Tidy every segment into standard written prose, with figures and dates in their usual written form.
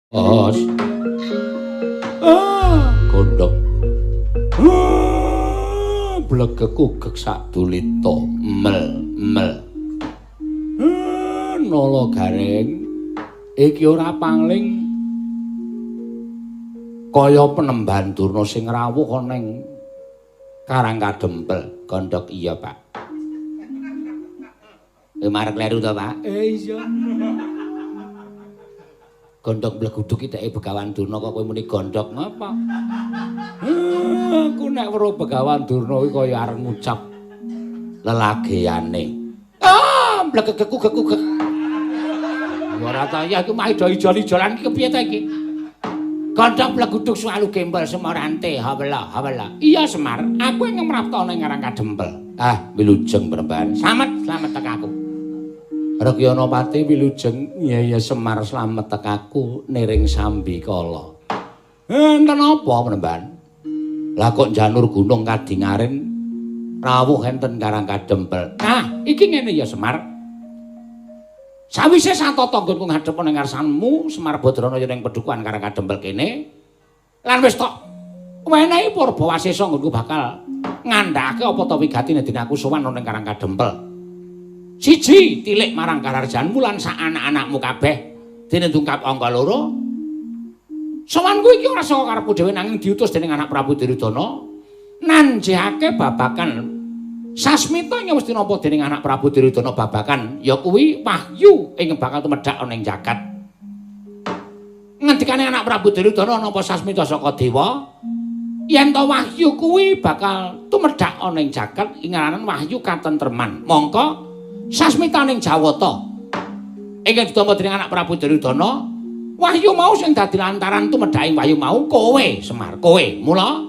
Os. Gondhok. Blegek-ugek sak dulita mel. Nala garing iki ora pangling kaya penemban Durna sing rawuh ning Karang Kadempel. Gondhok iya, Pak. Marek kleru to, Pak? Iya. Gondhok bleguduk iki dheke Begawan Durna kok kowe muni gondhok ngapa? Aku nek weruh Begawan Durna iki kaya arep ngucap lelageane. Blegek-ugek. Ora ta ya iku mah ijol-ijolan iki kepiye ta iki? Gondhok bleguduk selalu gembel semorante hawala. Iya Semar, aku ing ngemrapta ning Karang Kadempel. Wilujeng Perempuan. Slamet tekaku. Rekyana Pati wilujeng iya Semar slamet tekaku niring Sambikala. Enten apa Penemban? Lah kok janur gunung Kadingaren rawuh enten Karang Kadempel. Iki ngene ya Semar. Sawise satata nggonku ngadhep ning ngarsanmu Semar Badrana ning Pedukuhan Karang Kadempel kene. Lan wis tok wenehi Purbawasesa nggonku bakal ngandhakake apa ta wigatine dene aku sowan ning Karang Kadempel. Siji tilik marang Kararjanmu lan sak anak-anakmu kabeh dene tungkap angka 2. Sowanku iki ora saka karepku dhewe nanging diutus dening anak Prabu Duryudana nanjihake babakan sasmita yang mesti nampa dening anak Prabu Duryudana babakan ya kuwi wahyu ing bakal tumedhak ana ing jagat. Ngendikane anak Prabu Duryudana nampa sasmita saka dewa yen to wahyu kuwi bakal tumedhak ana ing jagat ing ngaran wahyu katentreman. Mongko sasmitaning Jawata ingkang ditampa dening anak Prabu Duryudana wahyu mau sing dadi lantaran tumedhaking wahyu mau kowe Semar kowe mula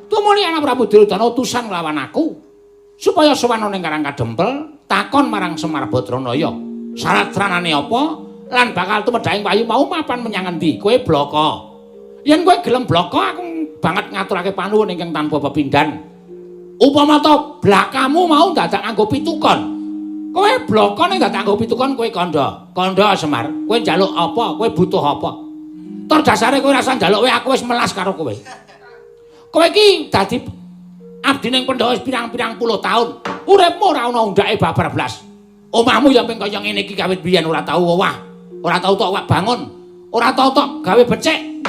tumuli anak Prabu Duryudana utusan nglawan aku supaya sowan ning Karang Kadempel takon marang Semar Badranaya syarat-syaratane apa lan bakal tumedhaking wahyu mau mapan menyang endi kowe blaka yen kowe gelem blaka aku banget ngaturake panuwun ingkang tanpa pepindhan upama to blakamu mau dadak nganggo pitukon. Kowe bloko ning dadak nggo pitukon kowe kandha Semar. Kowe njaluk apa? Kowe butuh apa? Tur dasare kowe rasa njaluk wae aku wis melas karo kowe. Kowe iki dadi abdi ning Pandhawa wis pirang-pirang puluh taun. Uripmu ora ana undhake babar blas. Omahmu ya ping kaya ngene iki kawit biyen ora tau owah. Ora tau tok bangun. Ora tau tok gawe becik.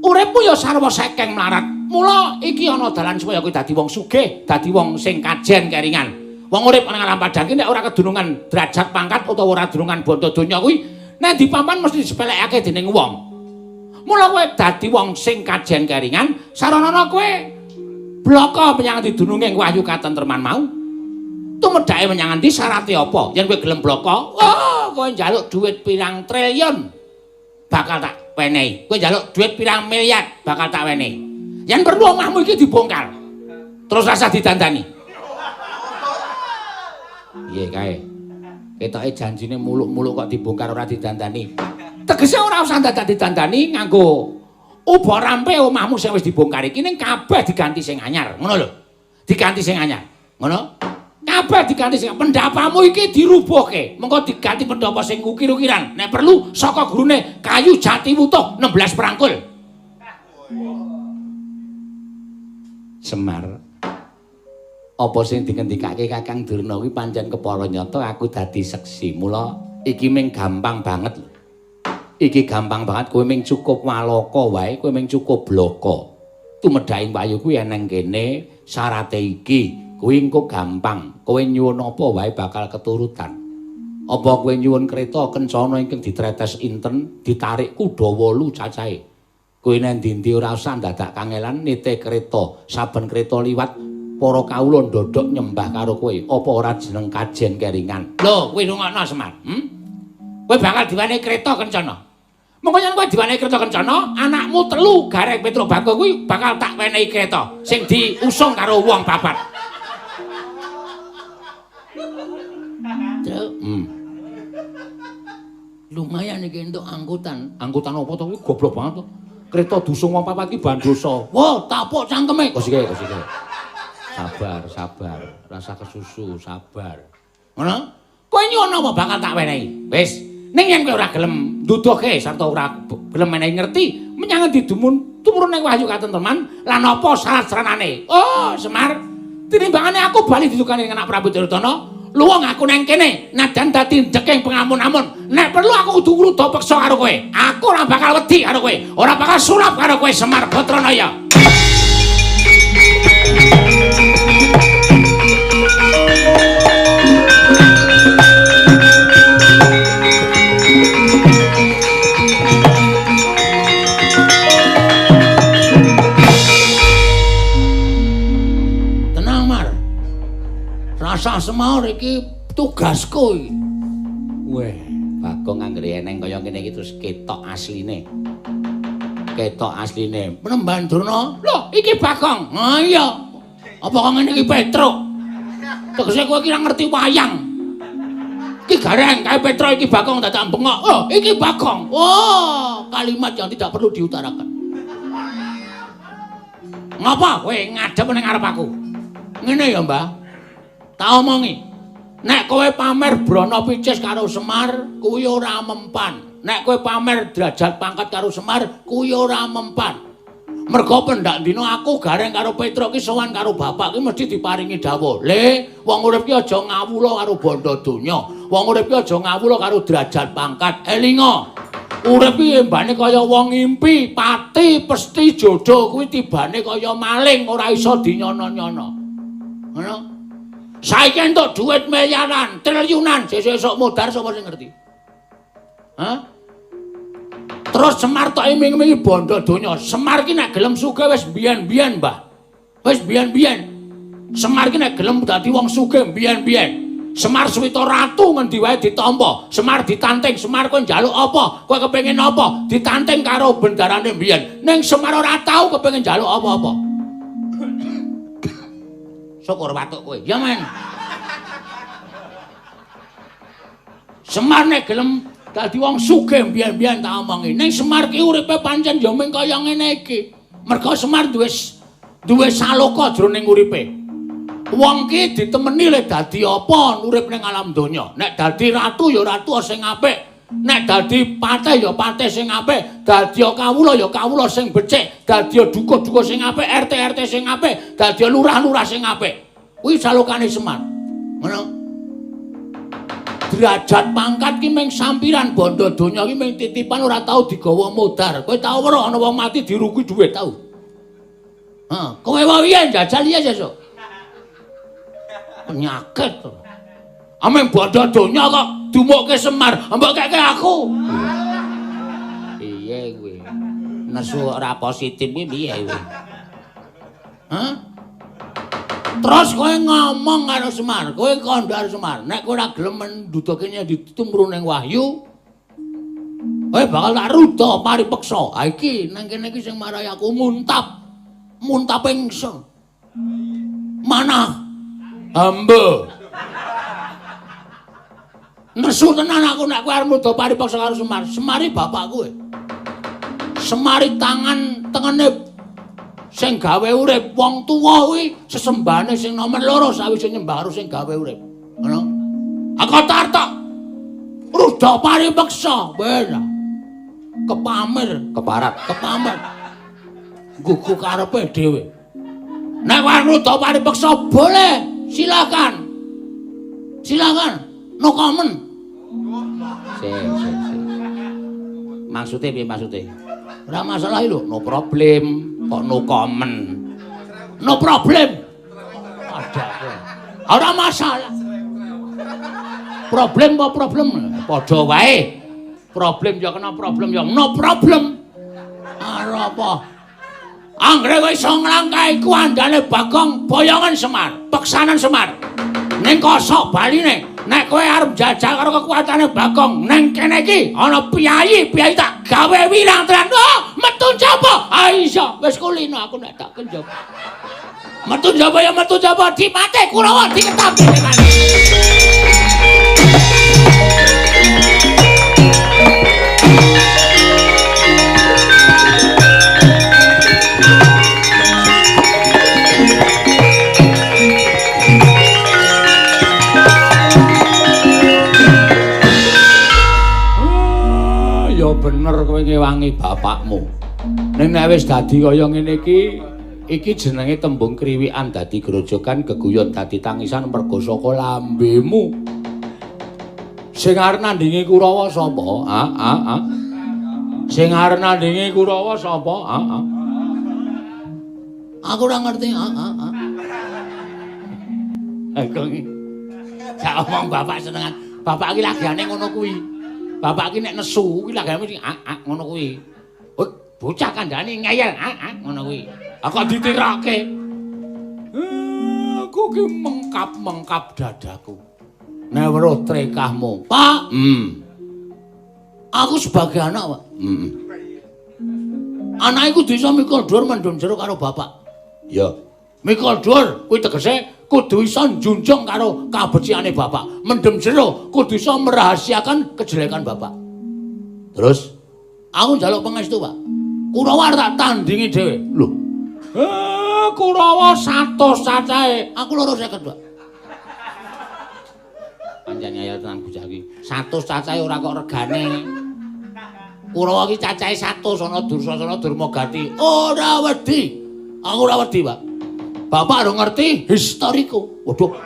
Uripmu ya sarwa sekeng mlarat. Mula iki ana dalan supaya kowe dadi wong sugih, dadi wong sing kajen keringan. Wong urip nang alam padang iki nek ora kedunungan derajat pangkat utawa ora kedunungan bondo donya kuwi nek dipapan mesti disepelekake dening wong. Mula kowe dadi wong sing kajen keringan, saranana kowe blaka menyang didununge wahyu katentreman mau. Tumedhake menyang endi syarate apa? Yen kowe gelem blaka, kowe njaluk dhuwit pirang triliun bakal tak wenehi. Kowe njaluk dhuwit pirang miliar bakal tak wenehi. Yen perlu omahmu iki dibongkar. Terus rasa didandani. Piye kae? Ketoke janjine muluk-muluk kok dibongkar ora didandani. Tegese ora usah dadak didandani nganggo uba rampe omahmu sing wis dibongkar iki ning kabeh diganti sing anyar, ngono lho. Diganti sing anyar. Ngono? Kabeh diganti sing pendapamu iki dirubuhke. Mengko diganti pendapa sing ukir-ukiran. Nek perlu saka gurune kayu jati wutuh 16 prangkul. Semar apa sing dingendikake Kakang Durna kuwi pancen kepara nyata aku dadi seksi. Mula iki ming gampang banget lho. Iki gampang banget kowe ming cukup walaka wae, kowe ming cukup blaka. Tumedhaking wayu kuwi eneng kene syarate iki. Kuwi engko gampang. Kowe nyuwun apa wae bakal keturutan. Apa kowe nyuwun kereta kencana ingkang ditretes inten, ditarik kuda 8 cacahe. Kowe nek ndi-ndi ora usah dadak kangelan nite kereta, saben kereta liwat para kawula ndodhok nyembah karo kowe apa ora jeneng kajen keringan. Lho kowe rungokno Semar. Kowe bakal diwenehi kereta kencana. Mengko yen kowe diwenehi kereta kencana, anakmu 3 Gareng Petrobago kuwi bakal tak wenehi kereta sing diusung karo wong papat. Lumayan iki entuk angkutan. Angkutan apa to kuwi goblok banget to. Kereta diusung wong papat iki bandosa. Wah, tapuk cangkeme. Kosike. Sabar, rasa kesusu, sabar. Ngono? Kowe nyuwun apa bakal tak wenehi. Wis, Ning yen kowe ora gelem nduduhke sarta ora gelem menehi ngerti menyang endi tumurun ning wahyu katentreman lan apa syarat-syaratane. Oh, Semar, tinimbangane aku bali didukani anak Prabu Duryudana, luwung aku nang kene najan dadi ndeking pengamun-amun. Nek perlu aku kudu ngruda peksa karo kowe. Aku ora bakal wedi karo kowe, ora bakal sulap karo kowe Semar Batranaya. Rasa Semar iki tugasku iki. Weh, Bagong anggere eneng kaya ngene iki terus ketok asline. Ketok asline. Penemban Durna. Lho, iki Bagong. Ha iya. Apa kok ngene iki Petruk? Tegese kowe iki ora ngerti wayang. Iki gareng kae Petruk iki Bagong dadak bengok. Oh, iki Bagong. Oh, kalimat yang tidak perlu diutarakan. Ngapa kowe ngadep ning arep aku? Ngene ya, Mbah. Tak omongi, nek kowe pamer brana picis karo Semar, kuwi ora mempan. Nek kowe pamer derajat pangkat karo Semar, kuwi ora mempan. Mergo pendak dina aku gareng karo Petruk ki sowan karo bapak ki mesti diparingi dawuh. Le, wong urip ki aja ngawula karo bondo donya. Wong urip ki aja ngawula karo derajat pangkat. Elinga. Urip ki embane kaya wong ngimpi, pati pesti jodoh kuwi tibane kaya maling ora iso dinyono-nyono. Ngono. Saiki entuk dhuwit miliaran, triliunan, sesuk modar sapa sing ngerti? Hah? Terus Semar tok iming-imingi bondo donya. Semar ki nek gelem sugih wis biyen-biyen, Mbah. Wis biyen-biyen. Semar ki nek gelem dadi wong sugih biyen-biyen. Semar Suwita Ratu ngendi wae ditampa. Semar ditanting, Semar kowe njaluk apa? Kowe kepengin apa? Ditanting karo bendarane biyen. Ning Semar ora tau kepengin njaluk apa-apa. Syukur watuk kowe. Ya men. Semar nek gelem dadi wong sugih biyen-biyen tak omongi. Ning Semar ki uripe pancen ya mung kaya ngene iki. Mergo Semar duwe saloka jroning uripe. Wong ki ditemeni lek dadi apa urip ning alam donya. Nek dadi ratu ya ratu sing apik. Nek dadi patih ya patih sing apik. Dadi kawula ya kawula sing becik. Dadi dukuh-dukuh sing apik, RT sing apik. Dadi lurah-lurah sing apik. Kuwi salokane Semar. Ngono. Derajat pangkat ki mung sampiran bondo donya ki mung titipan ora tau digawa modar. Kowe tau weruh ana wong mati diruki dhuwit tau? Ha, kowe wae jajal ya sesuk. Penyakit to. Ameng bondo donya kok dumukke Semar, mbok keke aku. Piye kowe? Nesu ora positif iki piye kowe? Hah? Terus kowe ngomong karo Semar, kowe kandhar Semar, nek kowe ora gelem nduduhke ditumru ning wahyu, kowe bakal tak ruda paripeksa. Ha iki nang kene iki sing marai aku muntap. Muntap ingsun. Manah hamba. Nesu tenan aku nek kowe arep muda paripaksa karo Semar. Semari bapak kowe. Semari tangan tengene sing gawe urip wong tuwa kuwi sesembahane sing nomor loro sawise nyembah karo sing gawe urip. Ngono. Aku tartak. Ruda paripaksa. Bener. Kepamer, keparat, kepamer. Gugu karepe dhewe. Nek kowe ruda paripaksa boleh, silakan. Silakan. No comment. Maksudnya piye maksudnya? Ora masalah lho, no problem. Kok no comment? No problem. Ada kowe. Ora masalah. Problem apa problem? Padha wae. Problem ya kena problem ya no problem. Ora apa. Anggere kowe iso nglangkahi kuandane Bagong boyongan Semar, peksanan Semar. Ning kosok baline nek kowe arep jajal karo kekuatane Bagong ning kene iki ana piyayi tak gawe wirang tenan. Oh, metu njaba. Ah iso, wis kulino aku nek tak kenjaba. Metu njaba ya metu njaba dipate Kurawa diketapi tenan. kowe ngewangi bapakmu. Ning nek wis dadi kaya ngene iki jenenge tembung kriwikan dadi grojogan, geguyon dadi tangisan merga saka lambemu. Sing arep nandingi Kurawa sapa? Sing arep nandingi Kurawa sapa? Aku ora ngerti. Aku iki. Sak omong bapak senengan. Bapak iki lagane ngono kuwi. Bapak iki nek nesu kuwi lagane mesti ngono kuwi. Bocah kandhane ngeyel, ngono kuwi. Aku ditirake. Aku ki mengkap-mengkap dadaku. Nek weruh trekahmu, Pak. Aku sebagai anak, Pak. Anak iku bisa mikul dhuwur mendem jero karo bapak. Ya. Mikul dhuwur kuwi tegese kudu iso njunjung karo kabeciane bapak. Mendem jero kudu iso merahasiakan kejelekan bapak. Terus aku njaluk pangestu, Pak. Kurawa tak tandingi dhewe. Lho. Kurawa 100 cacahe. Aku 250, Pak. Pancen ya tenan bocah iki. 100 cacahe ora kok regane. Kurawa iki cacahe 100 ana Dursasana Durmagati. Ora wedi. Aku ora wedi, Pak. Bapak ora ngerti historiku. Waduh.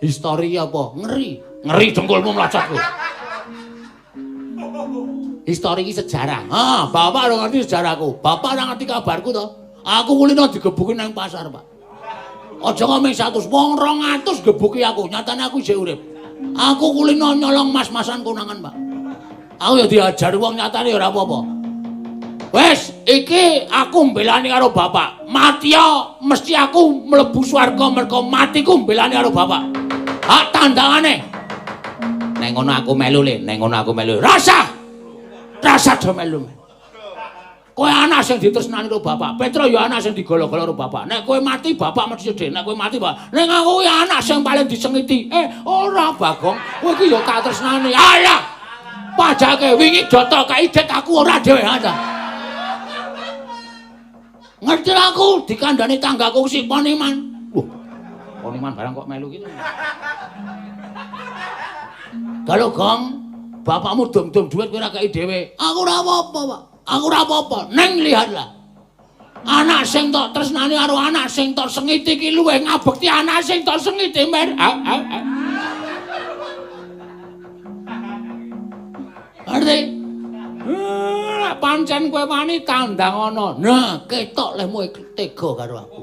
Histori apa? Ngeri. Ngeri dengkulmu mlacak kowe. Histori iki sejarah. Bapak ora ngerti sejarahku. Bapak ora ngerti kabarku to. Aku kulino digebuki nang pasar, Pak. Aja kok mung 100, wong 200 gebuki aku. Nyatane aku isih urip. Aku kulino nyolong mas-masan konangan, Pak. Aku ya diajar wong nyatane ora apa-apa. Wes, iki aku mbelani karo bapak. Mati ya mesti aku mlebu swarga merga matiku mbelani karo bapak. Hak tandangane. Nek ngono aku melu le, nek ngono aku melu. Rasa do melu. Kowe anak sing ditresnani karo bapak, Petro ya anak sing digolo-golo karo bapak. Nek kowe mati bapak mesti sedih, nek kowe mati bapak. Nek aku ya anak sing paling disengiti. Ora Bagong, kowe iki ya tak tresnani. Alah. Pajake wingi doto kaidet aku ora dhewe ada. Ngerti aku dikandani tanggaku si Poniman. Wah, Poniman barang kok melu gitu. Kalau Gong, bapakmu dom-dom duit kowe ora kei dhewe. Aku ora apa-apa, Pak. Aku ora apa-apa. Neng lihatlah. Anak sing tok tresnani karo anak sing tok sengiti iki luwih ngabekti anak sing tok sengiti, Mer. Ngerti? Pancen kowe wani tandang ana. Nah, ketok lehmu tega karo aku.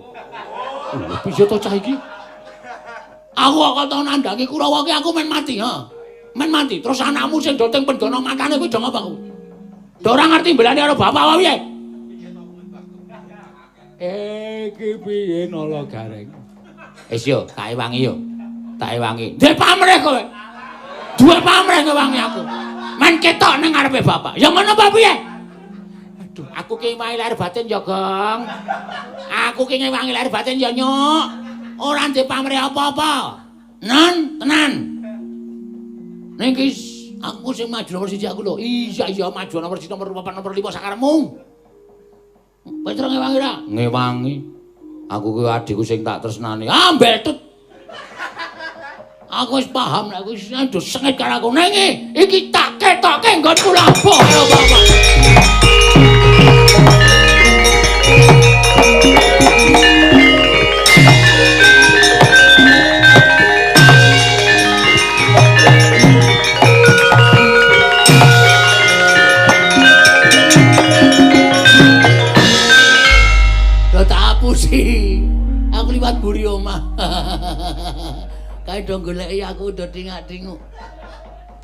Bisa to cah iki? Aku kok tau nandangi Kurawa ki aku men mati, Men mati. Terus anakmu sing do teng pendana matane kuwi do ngapa kuwi? Do ora ngerti mbelani karo bapak wae piye? Iki piye nala gareng? Wis yo, tak ewangi yo. Tak ewangi. Ndek pamrih kowe. Duwe pamrih ngewangi aku. Men ketok nang ngarepe bapak. Ya ngono apa piye? Aduh, aku ki ngewangi lahir batin ya, Gong. Aku ki ngewangi lahir batin ya, Nyuk. Ora ndek pamrih apa-apa. Tenan. Ning ki aku sing maju nomor 1 aku lho. Iya maju nomor 1 nomor 4 nomor 5 sakarepmu. Petro ngewangi ra? Ngewangi. Aku ki adikku sing tak tresnani. Mbetut. Aku wis paham nek kowe wis sengit karo aku. Ning iki tak ketokke nggonku lampah karo bapak. Aku liwat buri omah. Kae do goleki aku do tingak-tinguk.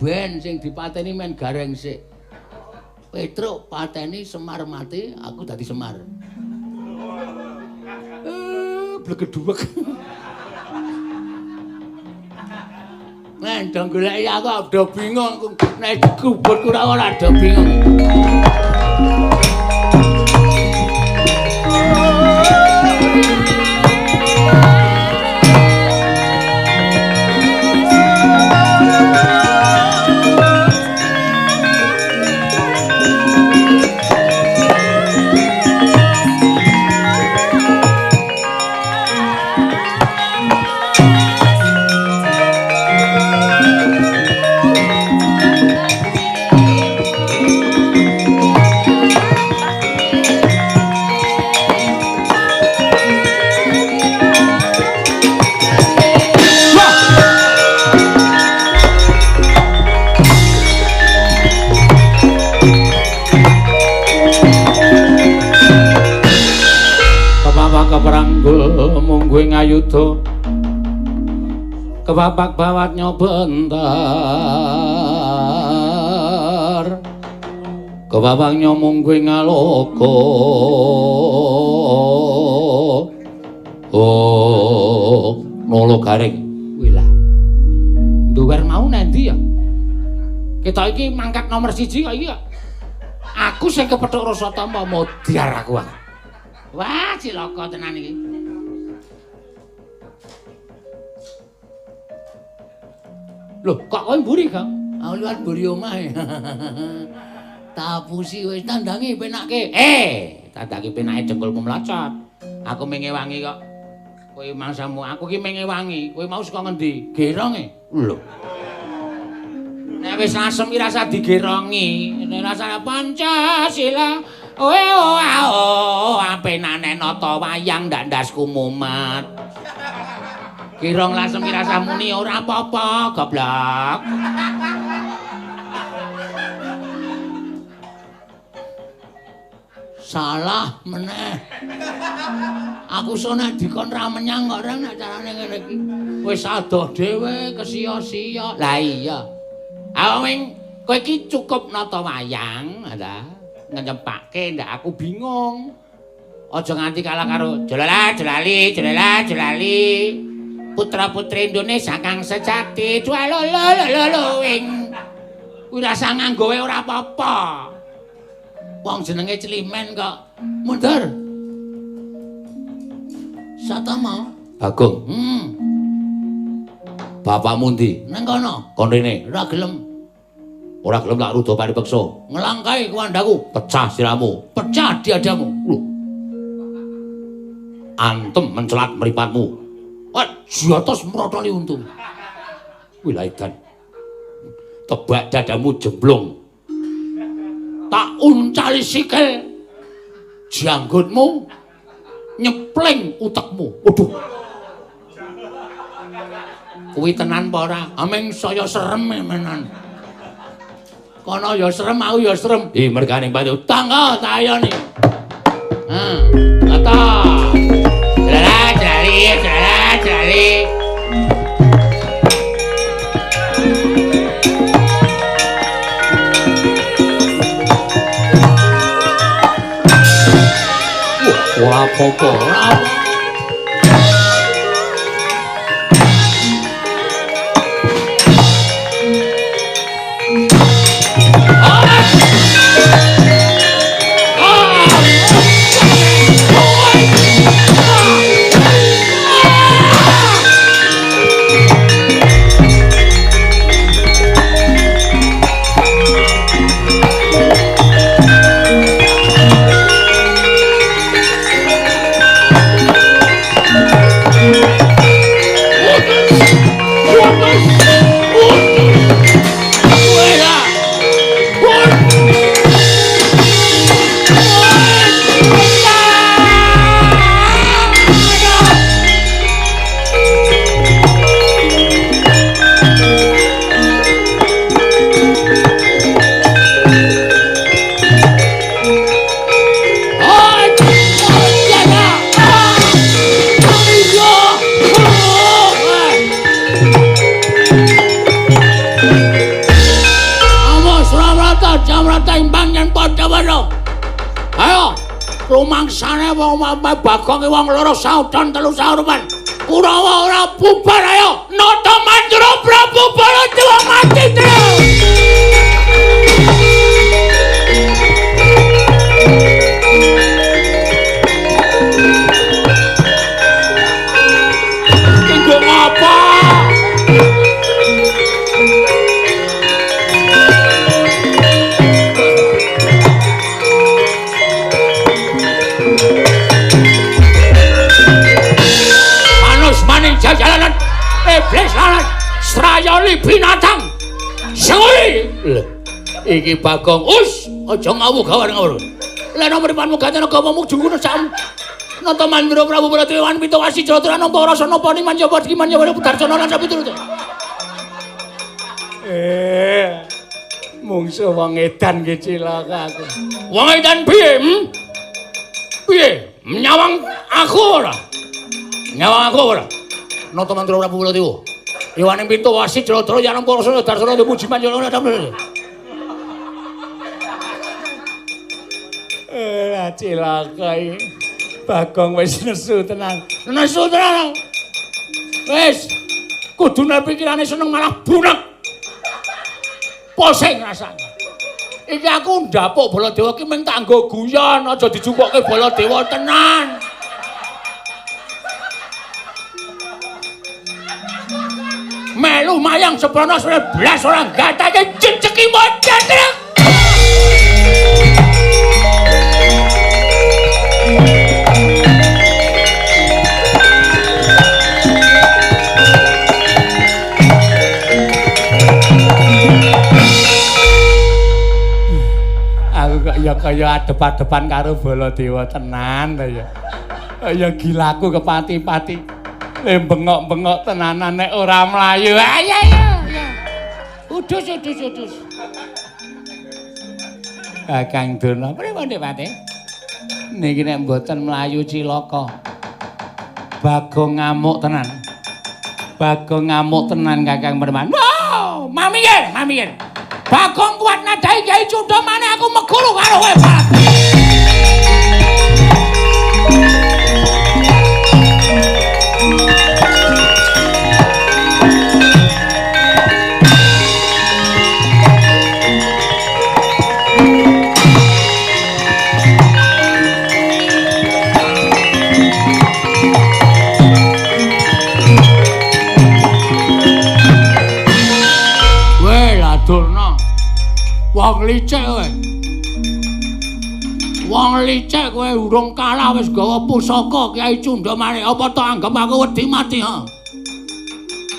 Ben sing dipateni men gareng sik. Petruk pateni Semar mati, aku dadi Semar. Blegedhuwek. Men do goleki aku do bingung nek dikubur Kurawa ora do bingung. keperanggul mungguing ayuda kepapak bawatnya bentar kepapaknya mungguing aloko nolo garing wila duwer mau nanti ya kita iki mangkat nomor 1 kok iki ya aku sing kepethuk rasa tampa modiar aku wah cilaka tenan iki lho kok kowe mburi Kang aku liwat mburi omahe tapusi wis tandangi penake tandangi penake jengkulmu mlacot aku mengewangi kok kowe mangsamu aku ki mengewangi kowe mau saka ngendi geronge lho nek wis asem ki rasa digerongi nek rasane Pancasila apenane nata wayang ndak ndasku mumet kirong lasem ki rasa muni ora apa-apa goblok salah meneh aku sono dikon ra menyang kok ora nek carane ngene iki wis adoh dhewe kesia-sia lah iya awing kowe iki cukup nata wayang ta ngenyepake ndak aku bingung aja nganti kalah karo jelali putra-putri Indonesia kang sejati lho wing kuwi rasa nganggo ora apa-apa wong jenenge Celimen kok mundur satama Bagong bapakmu ndi nang kono kene ora gelem tak rudo paripeksa nglangkai kuwandaku pecah siramu pecah diadamu lho antem mencelat mripatmu jotos mrotoli untung wilaidan tebak dadamu jemblung tak uncali sikil janggutmu nyepling utekmu waduh kuwi tenan apa ora ameng saya serem menan kono ya serem aku ya serem mergane bantu tangga tayane kata jali ora apa-apa rumangsane wong Bagong wong loro saudan telu saurupan Kurawa ora bubar ayo nata manjura Prabu Baladewa mati terus kanggo ngapa jalanan iblis lalat strayali binatang sengui iki Bagong us aja ngawur-ngawur lha nomor panmu gatene agamamu jungune sak nata mandra Prabu Baladewa pitawasi jatra nampa rasa napa ni manjaba iki manjaba Budarjana lan sapiturute mungsu wong edan ki cilaka aku wong edan piye piye nyawang Aku ora. Nyawang aku ora. Nata mantra Prabu Baladewa. Iwaning pintu wasi jero-jero yanang para sura darsana muji manjana damel. Cilaka iki. Bagong wis nesu tenan. Nesu tenan. Wis kudune pikirane seneng malah bunek. Pusing rasane. Iki aku ndapuk Baladewa ki mung tak nggo guyon, aja dijupukke Baladewa tenan. Melu mayang seprono blas ora gatake jejeki modern. Aku kok ya kaya adep-adepan karo Baladewa tenan ta ya. Kaya gilaku kepati-pati. Bengok-bengok tenanan nek ora mlayu. Ya. Udus. Kakang Durna, pripun Dik Pati? Niki nek mboten mlayu cilaka. Bagong ngamuk tenan. Bagong ngamuk tenan Kakang Perman. Wow, mamikir. Bagong kuat nadai Kyai Cundha maneh aku meguru karo kowe, Pati. Wong licik kowe urung kalah wis gawa pusaka Kyai Cundha maneh apa to anggap aku wedi mati ha.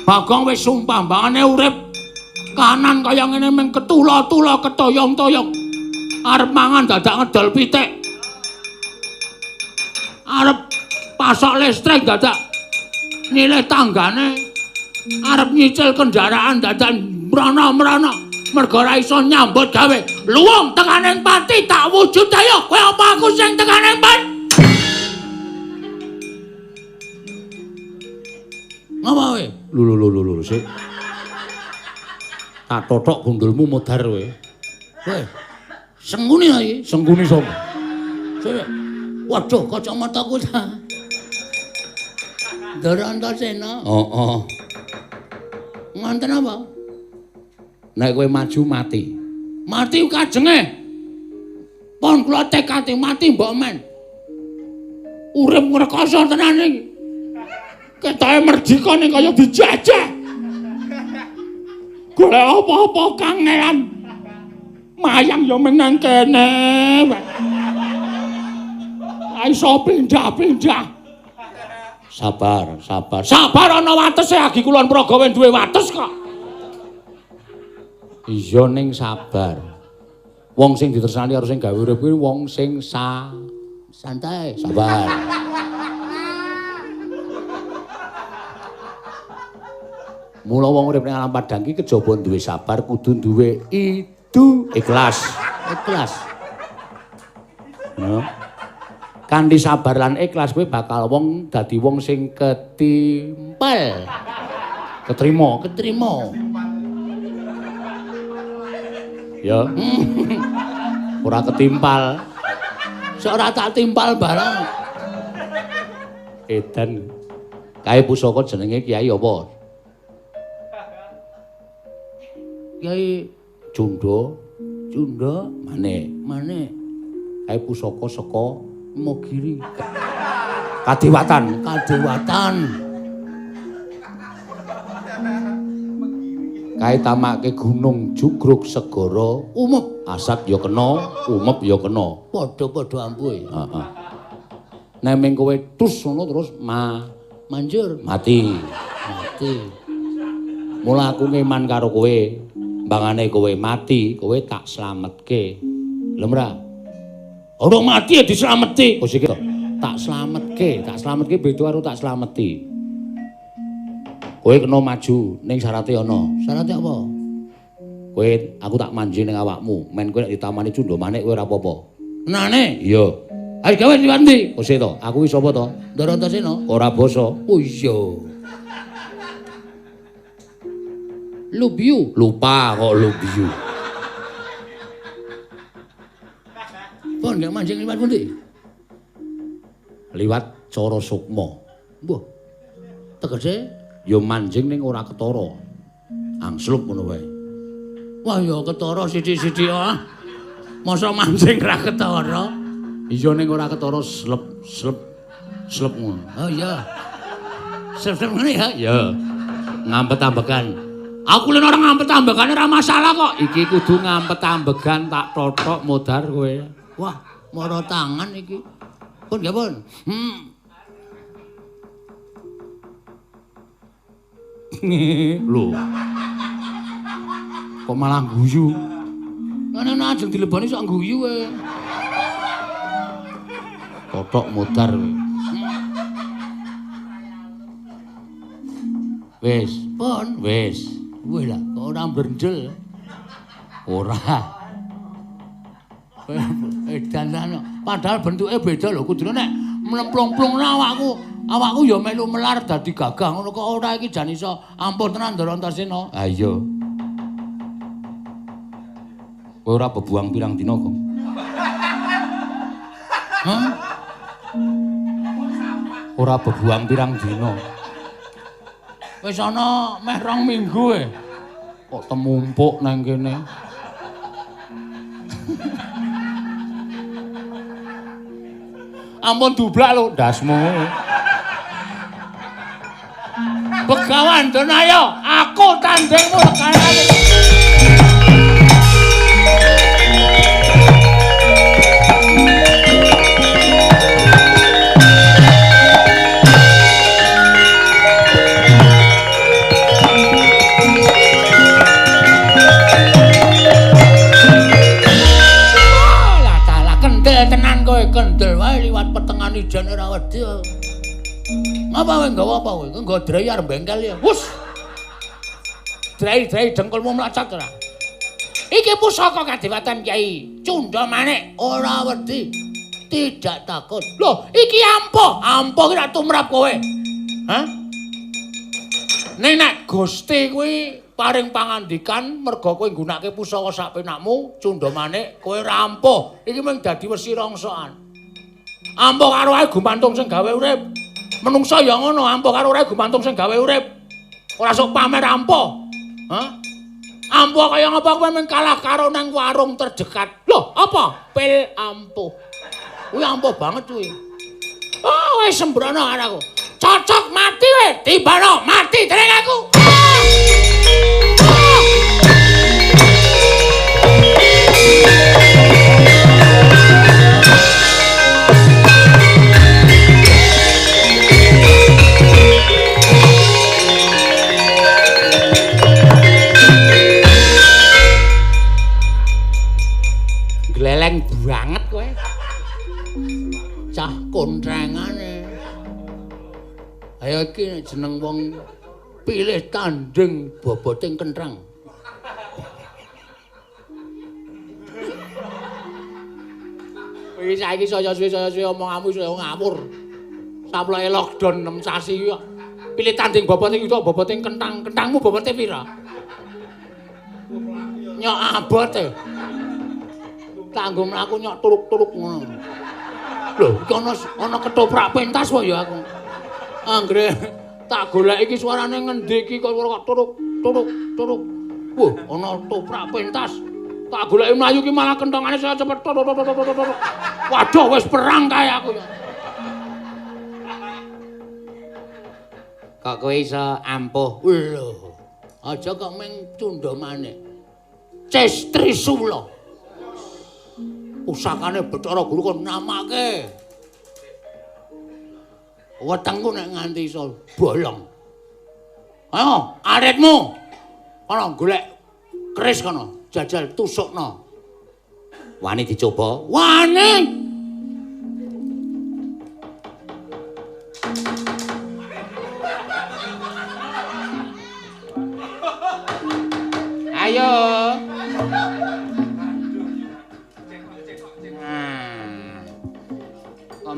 Bagong wis sumpah mbangane urip kanan kaya ngene mung ketula-tula ketoyong-toyong. Arep mangan dadak ngedol pitik. Arep pasok listrik dadak nyilih tanggane. Arep nyicil kendaraan dadak mrana-mrana. Mergo ora iso nyambut gawe luwung tekaning pati tak wujud ayo kowe apa aku sing tekaning pati ngapa kowe lho sik tak totok gundulmu modar kowe senguni iki senguni sapa sik waduh kacamataku ta Darantasena nganten apa nek kowe maju mati. Mati kajenge. Pon kula tekati mati mbok men. Urip ngrekoso tenan iki. Ketoke merdika ning kaya dijajah. Golek apa-apa kangelan. Mayang ya menang kene. Iso pindah-pindah. Sabar ana watese agi kulon Pragawa duwe wates kok. Iya ning sabar. Wong sing ditresnani karo sing gawe urip kuwi wong sing santai, sabar. Mula wong urip ning alam padang iki kejaba duwe sabar, kudu duwe ikhlas. No. Kanthi sabar lan ikhlas kowe bakal wong dadi wong sing ketimpal. Ketrima. Ya. Ora ketimpal. Sok ora tak timpal barang. Edan. Kae pusaka jenenge Kyai apa? Kyai Cundha maneh. Kae pusaka saka Mogiri. Kadewatan. Kae tamake gunung jugruk segara umep asat ya kena umep ya kena padha-padha ampuhe heeh nek meng kowe tus ngono terus manjur mati mula aku ngeman karo kowe mbangane kowe mati kowe tak slametke lho mra ora mati ya dislameti kok iki tak slametke beda karo tak slameti. Kowe kena maju ning syarate ana. Syarate apa? Kowe aku tak manji ning awakmu. Men kowe nek ditamani Cundha manik kowe ora apa-apa. Tenane? Iya. Ayo gawe liwat ndi? Oh sik to, aku iki sapa to? Ndara Antasena. Ora basa. Oh iya. Lubiu, lupa kok lubiu. Pon gak mancing liwat pundi? Liwat Cara Sukma. Mbah. Tegese ya mancing ning ora ketara. Angsluk ngono wae. Wah ya ketara sithik-sithik ah. Masa mancing ra ketara? Iya ning ora ketara slep ngono. Oh iya. Slep ngene ya? Ya. Ngampet-ambekan. Aku len ora ngampet-ambekane ora masalah kok. Iki kudu ngampet-ambekan tak totok modar kowe. Wah, mara tangan iki. Pun nggih pun. Lho. Kok malah guyu? Ana ajeng dileboni sok guyu wae. Totok modar kowe. Wis, pun wis. Wih lah, kok ora brendel. Ora. Dandan padahal bentuke beda lho, kudune nek mlemplung-plungna awakku ya melu melar dadi gagah ngono kok ora iki jan iso ampun tenan Ndara Antasena. Ha iya. Kowe ora bebuang pirang dina kok. Hah? Ora bebuang pirang dina. Wis ana meh 2 minggu kok temumpuk nang kene. Ampun dublak lho ndasmu. Begawan Donayo, aku tandingmu rekanane. Tenan kowe kendel wae liwat petengan ijan ora wedi. Ngapa kowe nggawa apa kowe? Nggo drai arep bengkel ya. Wus. Drai dengkulmu mlacak ora? Iki pusaka Kadewatan Kyai Cundamanik ora wedi. Tidak takut. Loh, iki ampuh. Ampuh ki rak tumrap kowe. Hah? Nek Gusti kuwi paring pangandikan merga kowe nggunakake pusaka sak penakmu Cundamanik kowe rampuh iki mung dadi wesi rongsokan ampuh karo ae gumantung sing gawe urip menungsa ya ngono ampuh karo ae gumantung sing gawe urip ora sok pamer ampuh ampuh kaya ngapa kowe mung kalah karo nang warung terdekat lho apa pil ampuh kuwi ampuh banget kuwi oh wis sembrono karo aku cocok mati we tibano mati dereng aku gleleng banget kowe cah kontrengane ayo iki jeneng wong pilih tanding boboting kentrang iki saiki saya suwe omonganmu iso ngawur saploke lockdown 6 sasi kok pilih tanding boboting itu boboting kentangmu bobote pira nyok abot kanggo mlaku nyok turuk-turuk ngono lho iki ana ketoprak pentas wae ya aku anggere tak golek iki suarane ngendi iki kok turuk. Wah, ana toprak pentas. Tak goleki mlayu ki malah kentongane saya cepet. Waduh, wis perang kae aku ya. Kok kowe iso ampuh? Lho, aja kok mung Cundamanik. Cis Trisula. Pusakane Bathara Guru kon namake. Wetengku nek nganti iso bolong. Ayo, aritmu. Ana golek keris kono, jajal tusukno. Wani dicoba? Wani. Ayo.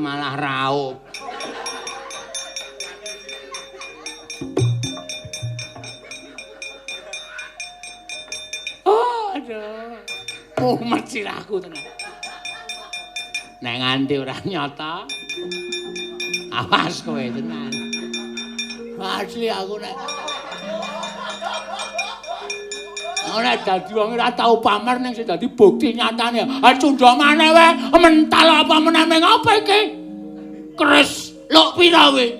malah raup. Oh, aduh. Mumet sirahku tenan. Nek nganti ora nyata. Awas kowe tenan. Asli aku nek ora dadi wong ora tau pamer ning sing dadi bukti nyatane. Ah cundha maneh wae, mental apa meneh apa iki? Kres, lok pira we?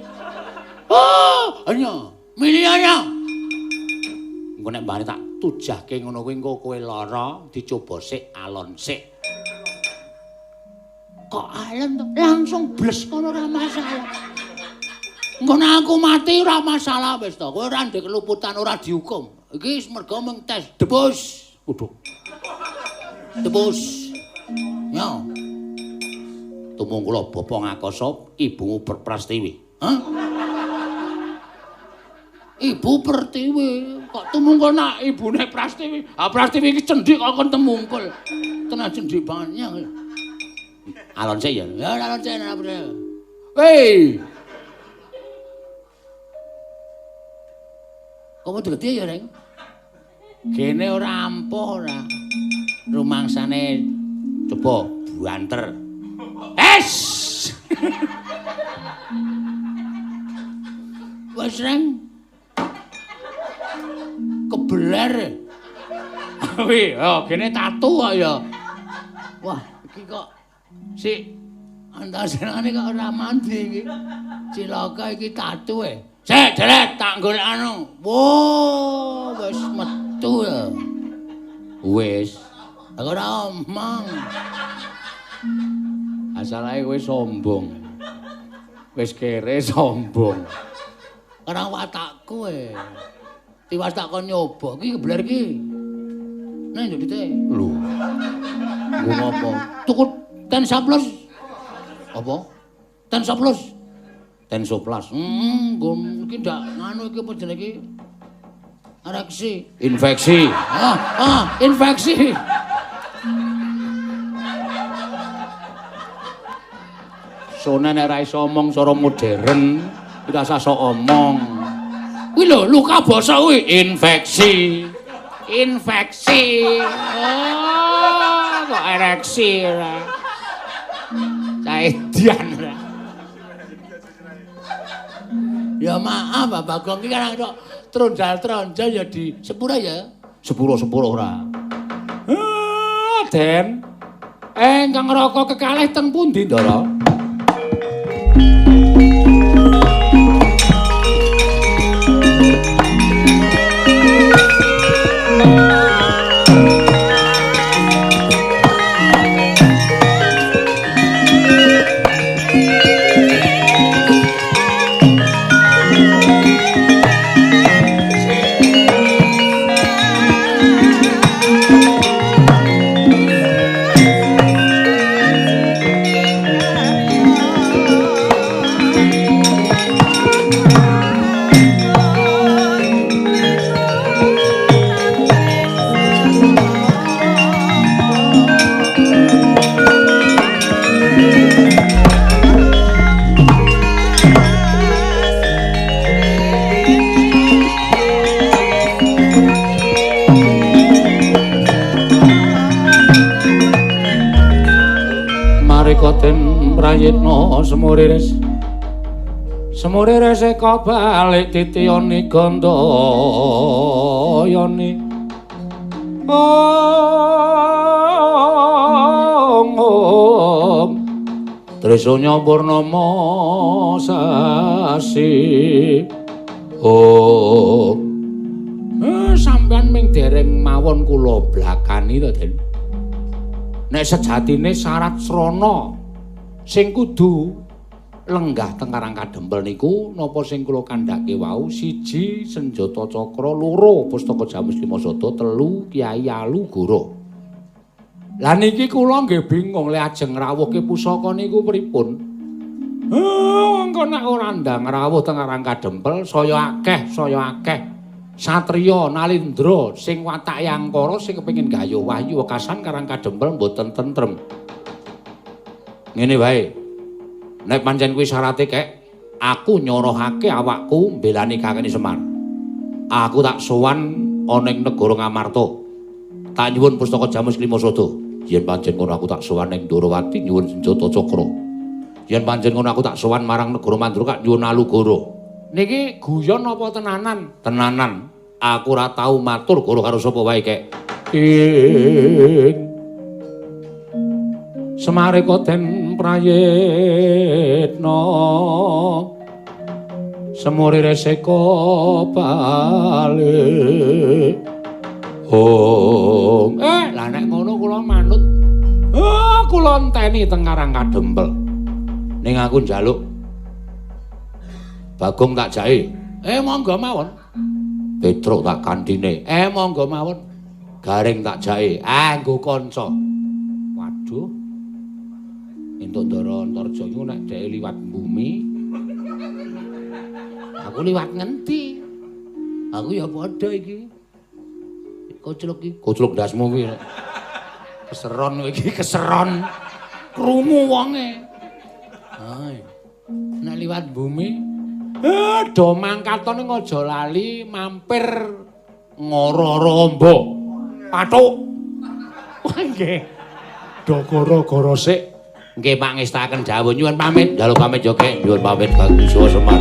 Oh, anya, milianya. Engko nek mbane tak tujahke ngono kuwi engko kowe lara dicoba sik alon sik. Kok alon to? Langsung bles kono ora masalah. Engko nek aku mati ora masalah wis to. Kowe ora ndek keluputan ora dihukum. Iki mergo mung tes debus. Waduh. Debus. Ya. Tumung kula bapa ngakasa, ibumu berprastiwi. Hah? Ibu Pertiwi. Kok tumungkul nak ibune Prastiwi? Ah Prastiwi iki cendhik kok kon temungkul. Tenan cendhik banget. Alon sik ya. Ya alon sik ana apa. Hei. Kamu degede ya, Reng? Kene ora ampuh ora. Rumangsane coba buanter. Es! Wes, Reng. Kebeler. Wih, oh, kene tatu kok ya. Wah, iki kok si antasenane kok ora mandi iki. Cilaka iki tatu e. Sik, Deret, tak golek anu. Wo, wis metu ya. Wis. Aku ora omong. Asalahe kowe sombong. Wis kere sombong. Ora watakku e. Tiwas tak kon nyoba iki kebeler iki. Nah, yo dite. Lho. Nggo ngopo? Tuku ten saplos. Apa? Ten saplos. Ten soplas. Nggo iki ndak nganu iki apa jenenge iki? Ereksi. Infeksi. Infeksi. Sone nek ra iso omong cara modern, iki rasa sok omong. Kuwi lho luka basa kuwi infeksi. Infeksi. Oh, kok ereksi ora. Caedian ora. Ya maaf Pak Bagong iki kan kok trondal-trondal ya di sepura ya. Sepura-sepura ora. Den. Engkang raka kekalih teng pundi, Ndara? Koten prayitna semuriris semuriris eka balik titiyoni gandayani Trisanya purnama sasi sampean ming dereng mawon kula blakani to Den. Nek sejatine syarat srana sing kudu lenggah teng Karang Kadempel niku napa sing kula kandhake wau 1 senjata cakra 2 pustaka Jamus Kimasada 3 Kyai Alugoro. Lah niki kula nggih bingung lek ajeng ngrawuhke pusaka niku pripun. Engko nek ora ndang rawuh teng Karang Kadempel saya akeh satriya Nalindra sing watake angkara sing kepengin gayuh wahyu wekasan Karang Kadempel mboten tentrem. Ngene wae. Nek pancen kuwi syarate kek, aku nyorohake awakku mbelani Kakang Semar. Aku tak sowan ana ing negara Ngamarta. Tak nyuwun pustaka Jamus Klimasada. Yen pancen ngono aku tak sowan ning Ndorowati nyuwun senjata cakra. Yen pancen ngono aku tak sowan marang negara Mandura kak nyuwun Alugara. Niki guyon apa tenanan? Tenanan. Aku ora tau matur goro karo sapa wae kek. Semare koden prayitna semuri reseka bali lah nek ngono kula manut kula enteni teng Karang Kadempel ning aku njaluk Bagong tak jae monggo mawon Petruk tak kandhine monggo mawon Garing tak jae nggo kanca waduh entuk Ndara Antarja iku nek dhek liwat bumi. Aku liwat ngendi? Aku ya padha iki. Kocluk iki, kocluk ndasmu kuwi. Keseron kowe iki, keseron. Krungu wonge. Nek liwat bumi, do mangkatone aja lali mampir Ngororombo. Pathuk. Wah nggih. Do gara-gara sik nggih pangestaken dawuh nyuwun pamit, njaluk pamit joge, nyuwun pamit Kakang Semar.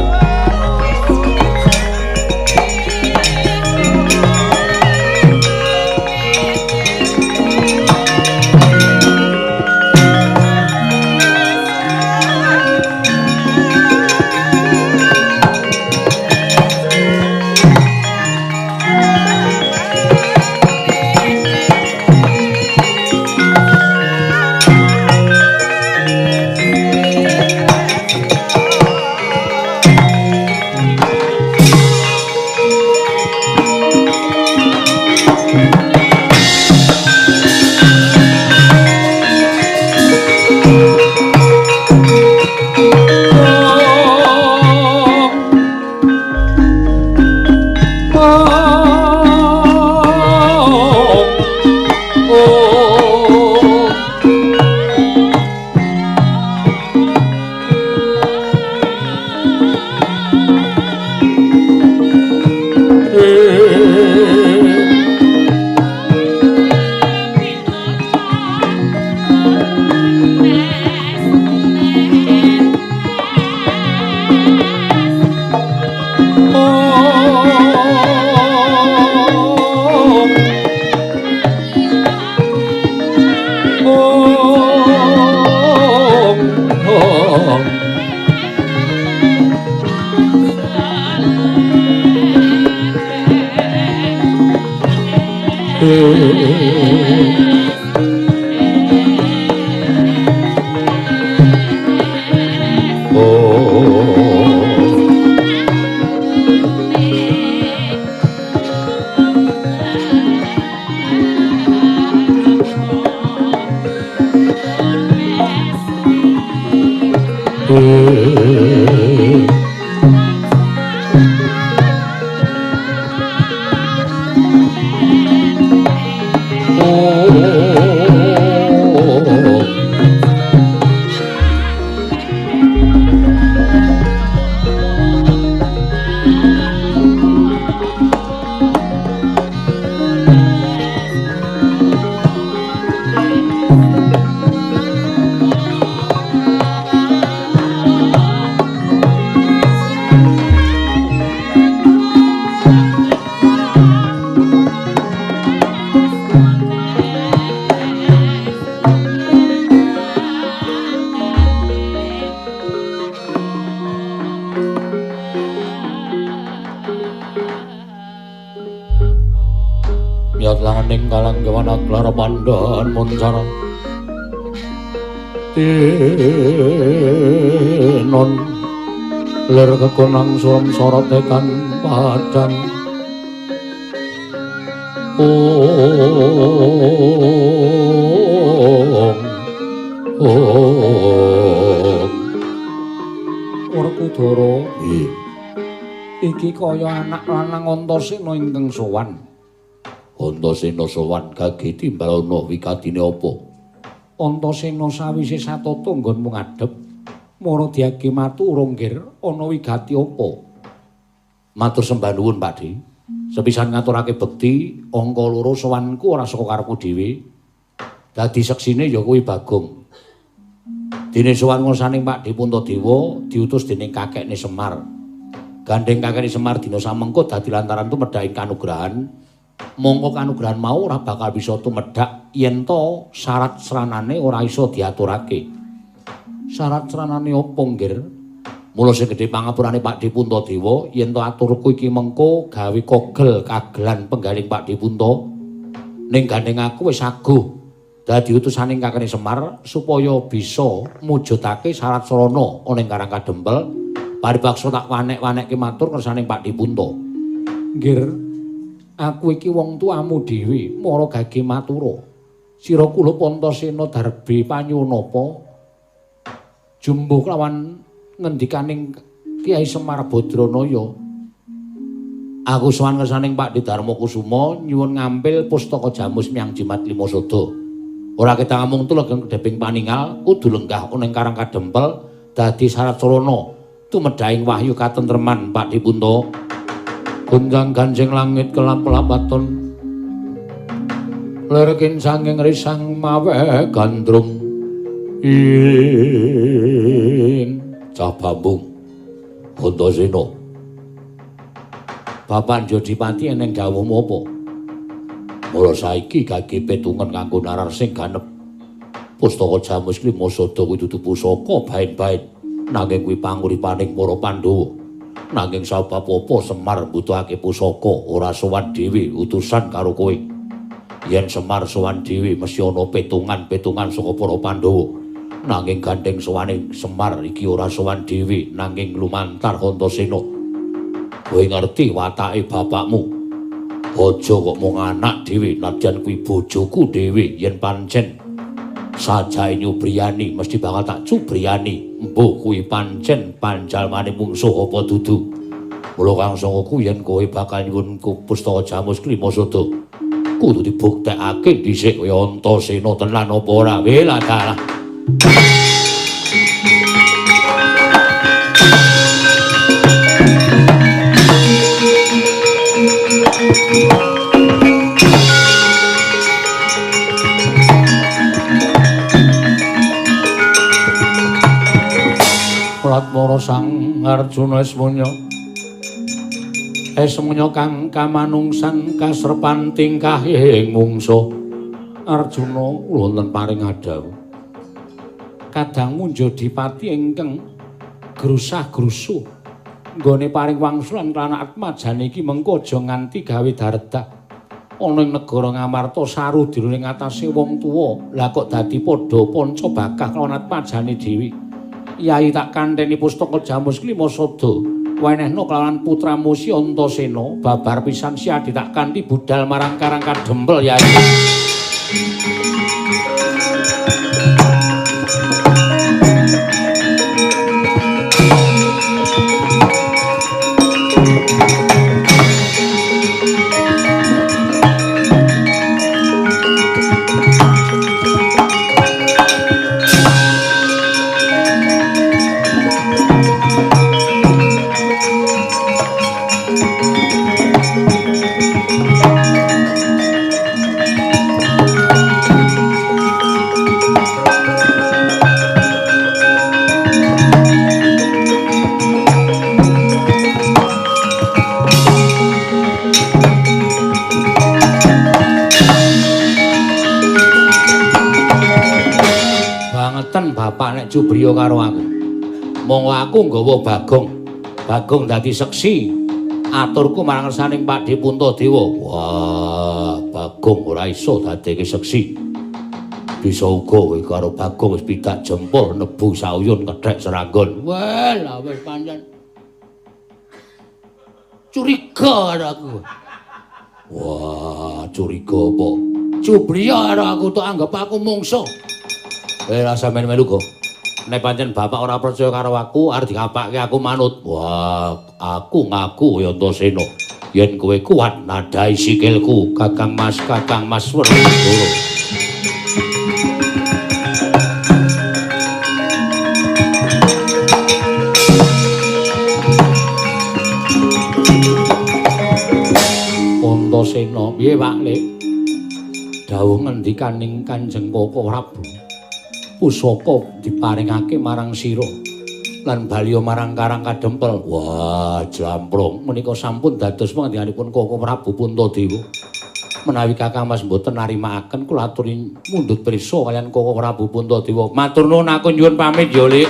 Pandhan muncara tinon lir kekonang suram sorot tekan padang Werkudara iki kaya anak lanang Antasena ingkang sowan. Antasena sowan gage timbalana wikadine apa? Antasena sawise satata nggonmu ngadhep Mara diake matur nggir ana wigati apa? Matur sembah nuwun Pakde. Sepisan ngaturake bekti, angka 2 sowanku ora saka karepku dhewe. Dadi seksine ya kuwi Bagong. Dene sowan ngarsaning Pakde Puntadewa diutus dening kakekne Semar. Gandeng kakekne Semar dina samengko dadi lantaran tumedhaking kanugrahan. Mongko kanugrahan mau ora bakal bisa tumedhak yen to syarat sranane ora iso diaturake. Syarat sranane apa, Nggir? Mula sing gedhe pangapurane Pakde Puntadewa yen to aturku iki mengko gawe kogel kagelan penggaling Pakde Punta. Ning gandeng aku wis aguh dadi utusaning kakene Semar supaya bisa mujudake syarat sarana ana ing Karang Kadempel. Paribaksa tak wanek-wanekke matur kersaning Pakde Punta. Nggir, aku iki wong tuamu dhewe, mara gage matura. Sira kula Pantasena Darbe Panyunapa jumbuh lawan ngendikaning Kyai Semar Badranaya. Aku sowan kersaning Pakde Darmakusuma nyuwun ngampil pustaka jamus miyang Jimat Lima Sada. Ora kita ngamung tulegeng kedheping paningal kudu lenggah ana ing Karang Kadempel dadi syarat sarana tumedhaing wahyu katentreman Pakde Punta. Gunjang ganjing langit kelap-lapaton lerkin sanging risang mawe gandrung ing cah bambung Antasena. Bapak Jodipati eneng dawuhmu apa? Mula saiki gage petungan kanggo narar sing ganep. Pustaka jamus Lima Sada kuwi dudu pusaka bain-bain, nanging kuwi panguripaning para Pandhawa. Nanging sabab apa Semar mbutuhake pusaka ora sowan dhewe utusan karo kowe. Yen Semar sowan dhewe mesti ana petungan-petungan saka para Pandhawa. Nanging gandeng sowaning Semar iki ora sowan dhewe nanging lumantar Antasena. Kowe ngerti watake bapakmu. Aja kok mung anak dhewe, nadyan kuwi bojoku dhewe. Yen pancen sajae nyubriyani mesti bakal tak cubriyani. Mbuh kuwi pancen panjalmane mungsuh apa dudu. Mula kang sangka yen kowe bakal nyuwun pustaka jamus Lima Sada kudu dibuktekake dhisik kaya Antasena tenan apa ora. Wela dalah. Pratmara Sang Arjuna Esmunya kang kamanungsan kasrepan tingkahing mungsuh. Arjuna wonten paring adawu kadang Munjadipati ingkang grusah-grusuh nggone paring wangsulan lan atmajane iki mengko aja nganti gawe daredah ana ing negara Ngamarta saru diruning atase wong tuwa. Lah kok dadi padha panca bakah lawan atmajane dhewe. Yai tak kanteni pustaka jamus Lima Sada wenehna kelawan putramu Si Antasena babar pisan siadi tak kanthi budal marang Karang Kadempel Yai. Bapak nek cubriya karo aku. Monggo aku nggawa Bagong. Bagong dadi seksi aturku marang ngersaning Pakde Puntadewa. Wah, Bagong ora iso dadeke seksi. Bisa uga kowe karo Bagong wis pidak jempol nebu sauyun kethek seranggon. Wah, lah wis pancen curiga karo aku. Wah, curiga apa? Cubriya karo aku tok anggap aku mungsuh. Ora sampeyan melu kok. Nek pancen bapak ora percaya karo aku, arep dikapake aku manut. Wah, aku ngaku ya Antasena. Yen kowe kuat nadai sikilku, Kakang Mas Werkudara. Piye Pak Lek? Dawuh ngendikaning Kanjeng Koko Prabu. Pusaka diparingake marang sira lan baliya marang Karang Kadempel. Wah, jlamprong menika sampun dados pangandikanipun Koko Prabu Puntadewa. Menawi Kakang Mas mboten narimakaken kula aturi mundhut prisa kaliyan Koko Prabu Puntadewa. Matur nuwun aku nyuwun pamit ya, Lek.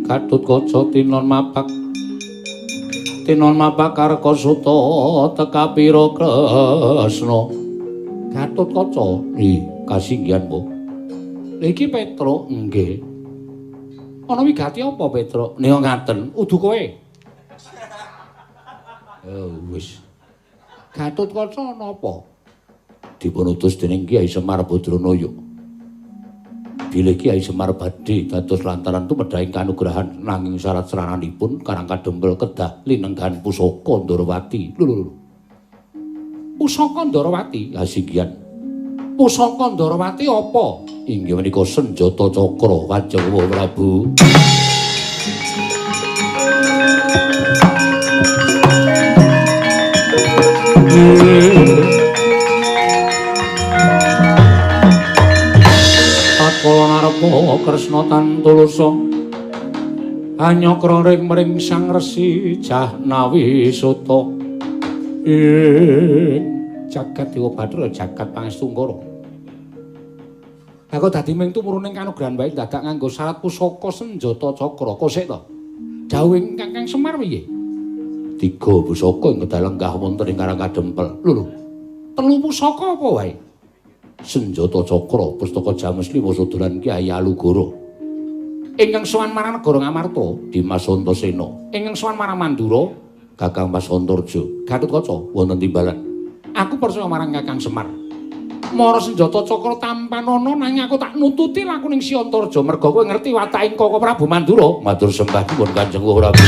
Katut kaca tinon mapak Karkasuta teka pira Kresna. Katut kaca kasinggihan po. Iki Petruk nggih. Ana wigati apa Petruk? Nek ngaten, udu kowe. Wis. Katut kaca napa? Dipun utus dening Kyai Semar Badranaya. Bilih Kyai Semar badhe dados lantaran tumedhahing kanugrahan nanging syarat serananipun Karang Kadempel kedah linenggan pusaka Ndarawati. Lho. Pusaka Ndarawati kasinggihan. Pusaka Ndarawati apa? Inggih menika senjata cakra Kanjeng Prabu. Kala narepa Kresna Tantulasa anyakra ring Sang Resi Jahnawi Suta jagat Dewa Bathara jagat Pangestu-Ngkara. Aku dadi ming tumurune kanugrahan wae dadak nganggo syarat pusaka senjata cakra kosek to. Dawuhing Kakang Semar piye? 3 pusaka ing kedal lenggah wonten ing Karang Kadempel. Lho. 3 pusaka apa wae? Senjata cakra pustaka James Lima Sodoran Kyai Alugara. Ingkang sowan marang negara Ngamarta Dimas Antasena. Ingkang sowan marang Mandura Kakang Mas Antarja. Gatut kaca wonten timbalan. Aku percaya marang Kakang Semar. Mara senjata cakra tampan ana nanging aku tak nututi lakuning Si Antarja merga kowe ngerti wataking Koko Prabu Mandura. Matur sembah nuwun Kanjeng Prabu.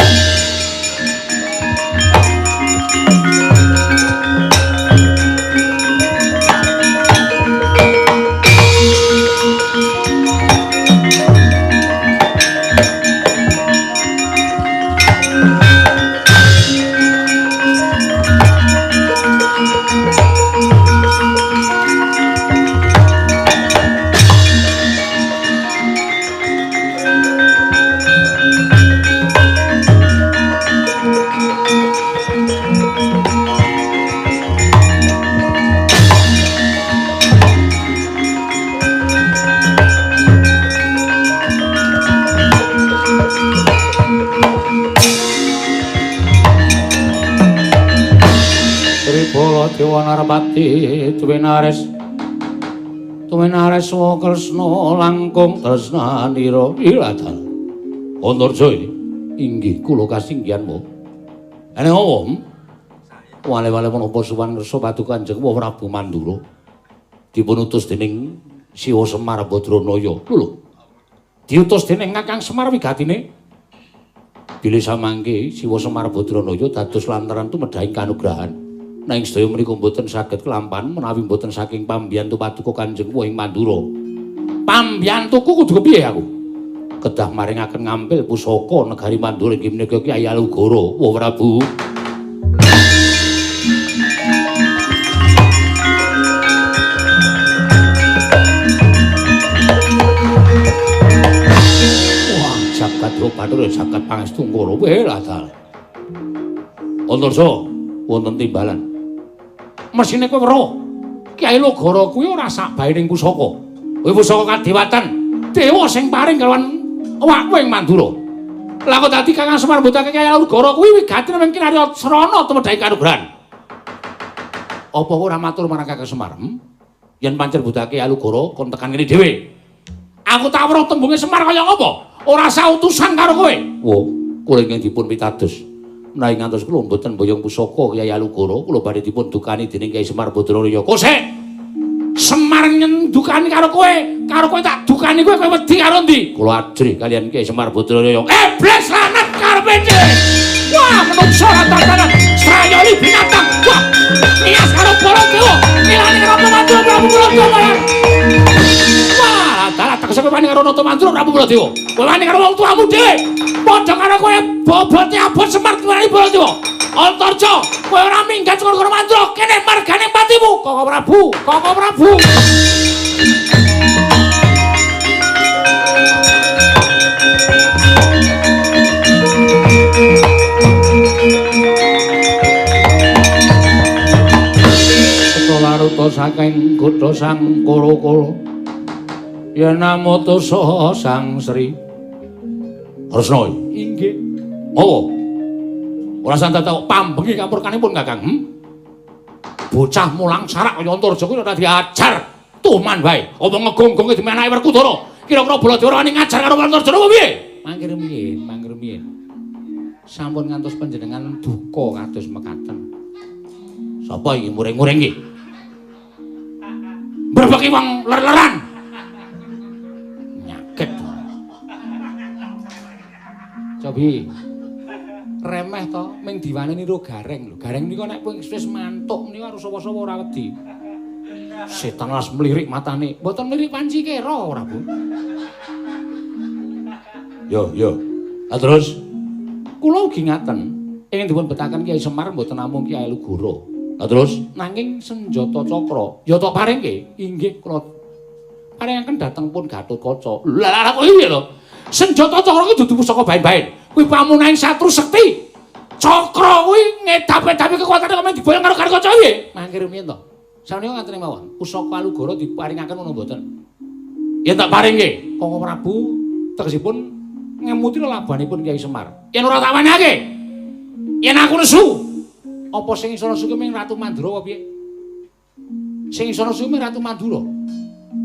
Dewa Narpati Tuwinares Kresna langkung tresnanira Wiladal. Antarja inggih kula kasinggihanmu. Ene om wale-wale menapa suwan kersa paduka Kanjeng Prabu Mandura dipun utus dening Siwa Semar Badranaya. Lho. Diutus dening Kakang Semar wigatine bilih samangke Siwa Semar Badranaya dados lantaran tumedhahing kanugrahan. Nanging sedaya menika mboten saged kelampahan menawi mboten saking pambiyantu paduka Kanjeng ing Mandura. Pambiyantuku kudu kepiye aku? Kedah maringaken ngampil pusaka negari Mandura inggih menika Kyai Alugara. Wah Prabu. Wah, jagat Dewa Bathara jagat Pangestu-Ngkara. Weladal. Antarja wonten timbalan. Mesine kowe weruh. Kyai Alugara kuwi ora sak bae ning pusaka. Kuwi pusaka kadewatan dewa sing paring kalawan awakmu ing Mandura. Lah kok dadi Kakang Semar mbutake Kyai Alugara kuwi wigati ning Kinarya Srana tumedhai kanugrahan. Apa ora matur marang Kakang Semar? Yen pancen mbutake Alugara kon tekan kene dhewe. Aku tak weruh tembunge Semar kaya apa? Ora sautusan karo kowe. Wo, kula ingkang dipun pitados. Menawi ngantos kula mboten boyong pusaka Kyai Alugara, kula badhe dipun dukani dening Kyai Semar Badraya. Kosek. Semar nyendukani karo kowe tak dukani kowe wedi karo ndi? Kula ajrih kalian Kyai Semar Badraya. Iblis lanat karepe dhewe. Wah, menungso tatanan strayali binatang. Wah, nias karo Baladewa. Milane karo Mantra Prabu Baladewa. Wah, dalah tegese kowe wani karo Mantra Prabu Baladewa. Kowe wani karo wong tuamu dhewe. Padha karo kowe bobote abot Semar tuwani Baladewa. Antarja, kowe ora minggat karo Mantra, kene margane patimu, Koko Prabu, Koko Prabu. Laruta saking kutha Sang Kala-kala yen namoto saha Sang Sri Kresna. Inggih. Oh. Ora santet pambengi kampurkanipun Kakang. Bocah mulang sarak kaya Antarja kuwi ora diajar. Tuman wae. Apa ngegong-gonge dimenake Werkudara. Kira-kira Baladewa wani ngajar karo Antarja apa piye? Mangkir miyin. Sampun ngantos panjenengan duka kados mekaten. Sapa iki muring-muring iki? Berbeki wong ler-leran. Nyakit. Cobi. Remeh to, ming diwaneni ro gareng lho. Gareng nika nek wis mantuk niku harus sapa-sapa ora wedi. Setan las mlirik matane. Mboten mlirik panci kira ora, Bu. Yo. Terus kula ugi ngaten. Ingin dipun betaken Kyai Semar mboten namung Kyai Alugara. Terus nanging senjata cakra ya tok paringke. Inggih kula paringaken dhateng pun Gatotkaca. Lah kuwi piye to? Senjata cakra kuwi dudu pusaka baen-baen. Kuwi pamunahing satru sekti. Cakra kuwi ngedap-edapi kekuatane kok diboyong karo Gatotkaca piye? Mangkir miyen to. Samenika ngaten mawon. Pusaka Alugara diparingaken ngono mboten? Ya tak paringke. Koko Prabu tegesipun ngemuti lelabanipun Kyai Semar. Yen ora tak wenehake. Yen aku nesu apa sing iso nesu ming Ratu Mandura apa piye? Sing iso nesu ming Ratu Mandura.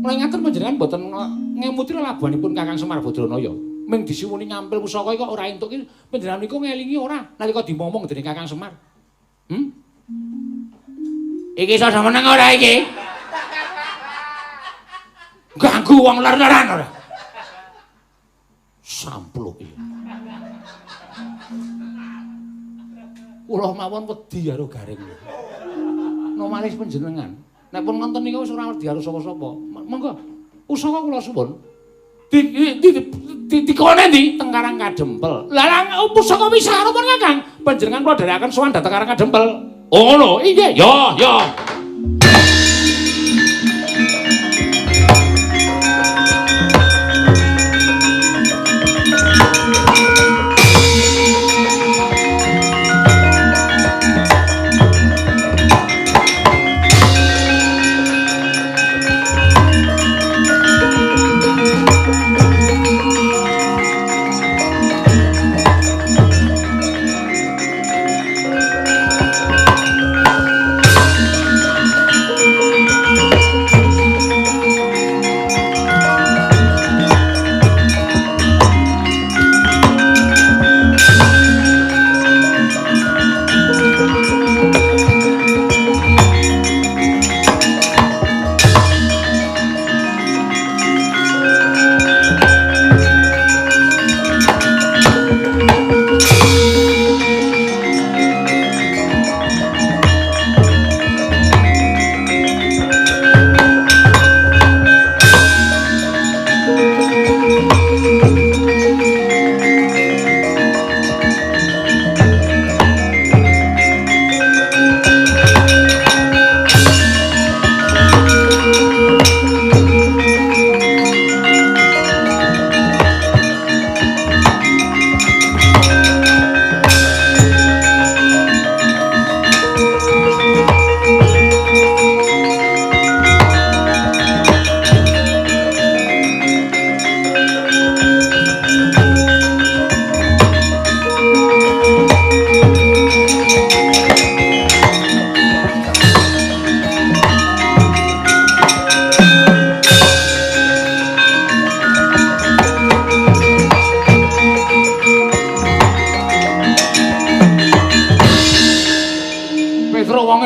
Mulai ngaten panjenengan mboten ngemuti lelabanipun Kakang Semar Badranaya. Ming disuwuni ngampil pusaka kok ora entuk iki panjenengan niku ngelingi ora nalika dimomong dening Kakang Semar. Iki iso meneng ora iki? Ganggu wong ler-leran ora? Sampluk iki. Kula mawon wedi karo gareng. Nomalis panjenengan. Nek pun ngonten niku wis ora wedi karo sapa-sapa. Monggo usaka kula suwun. Dikone ndi? Teng Karang Kadempel. Lah pusaka wisah pun Kakang. Panjenengan kula dherekaken sowan dhateng Karang Kadempel. Oh ngono. Inggih. Yo.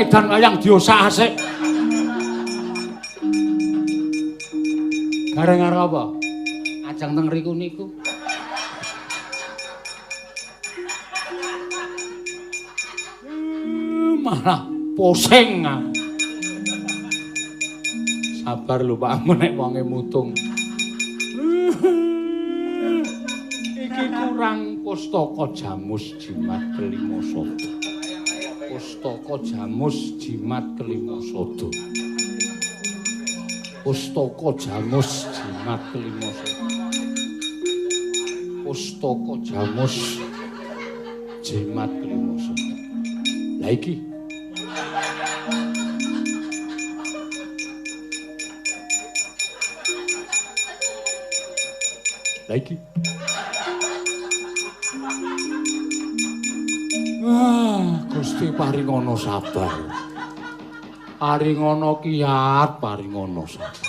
edan wayang diosah-asik. Gareng arep apa? Ajang teng riku niku. Malah pusing. Sabar lho Pak, nek wonge mutung. Iki kurang pustaka jamus jimat kelima sada. Pustaka jamus jimat kelima sada. Pustaka jamus jimat kelima sada. Pustaka jamus jimat kelima sada. Lah iki lagi. Gusti paringono sabar. Paringono kiat, paringono sabar.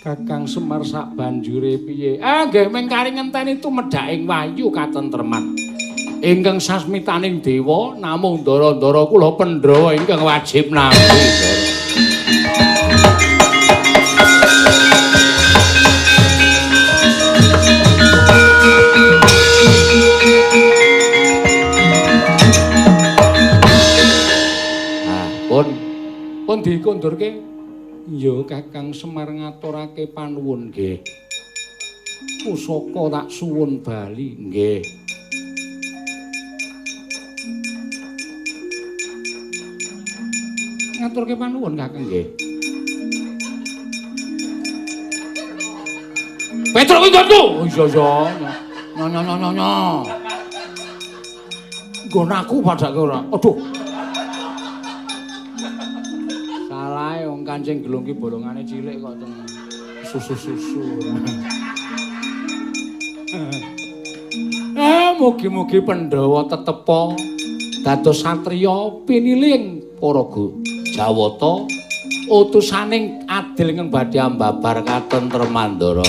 Kakang Semar sak banjure piye? Nggih mengkari ngenteni tumedhaking wayu katentreman. Ingkang sasmitaning dewa namung ndara-ndara kula Pandhawa ingkang wajib nampi. Pun dikondurke ya Kakang Semar ngaturake panuwun nggih. Pusaka tak suwun bali nggih. Ngaturke panuwun Kakang nggih. Petruk kuwi ndonku. Oh iya. Nyo. Nggon aku padake ora. Aduh. Kancing gelung ki bolongane cilik kok teng susu-susu. Mugi-mugi Pandhawa tetepa dados satriya piniling para Jawata utusaning adil ingkang badhe ambabar katentreman ndara.